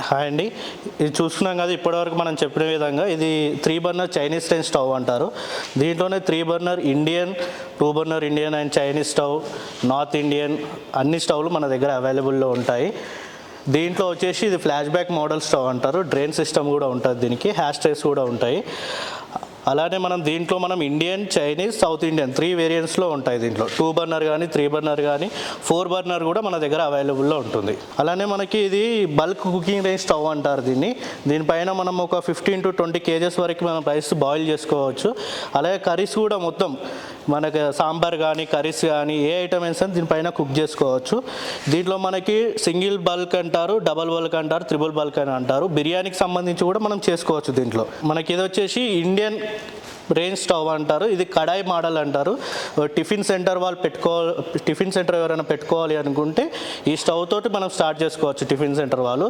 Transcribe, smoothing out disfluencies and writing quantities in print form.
Hi అండి. ఇది చూసుకున్నాం కదా, ఇప్పటివరకు మనం చెప్పిన విధంగా ఇది 3 బర్నర్ చైనీస్ రేంజ్ స్టవ్ అంటారు. దీంట్లోనే 3 burner Indian, 2 burner Indian and Chinese stove, north Indian అన్ని స్టవ్లు మన దగ్గర అవైలబుల్లో ఉంటాయి. దీంట్లో వచ్చేసి ఇది ఫ్లాష్ బ్యాక్ మోడల్ స్టవ్ అంటారు. డ్రైన్ సిస్టమ్ కూడా ఉంటుంది, దీనికి హ్యాష్ ట్రేస్ కూడా ఉంటాయి. అలానే దీంట్లో మనం ఇండియన్, చైనీస్, సౌత్ ఇండియన్ 3 వేరియంట్స్లో ఉంటాయి. దీంట్లో 2 బర్నర్ కానీ, 3 బర్నర్ కానీ, 4 బర్నర్ కూడా మన దగ్గర అవైలబుల్లో ఉంటుంది. అలానే మనకి ఇది బల్క్ కుకింగ్ రేంజ్ స్టవ్ అంటారు దీనిపైన మనం ఒక 15 to 20 kgs వరకు మనం రైస్ బాయిల్ చేసుకోవచ్చు. అలాగే కర్రీస్ కూడా మొత్తం మనకి సాంబార్ కానీ, కర్రీస్ కానీ ఏ ఐటమ్ అయినా సరే దీనిపైన కుక్ చేసుకోవచ్చు. దీంట్లో మనకి సింగిల్ బల్క్ అంటారు, డబల్ బల్క్ అంటారు, త్రిబుల్ బల్క్ అని అంటారు. బిర్యానీకి సంబంధించి కూడా మనం చేసుకోవచ్చు. దీంట్లో మనకి ఇది వచ్చేసి ఇండియన్ రేంజ్ స్టవ్ అంటారు. ఇది కడాయి మోడల్ అంటారు. టిఫిన్ సెంటర్ ఎవరైనా పెట్టుకోవాలి అనుకుంటే ఈ స్టవ్ తోటి మనం స్టార్ట్ చేసుకోవచ్చు. టిఫిన్ సెంటర్ వాళ్ళు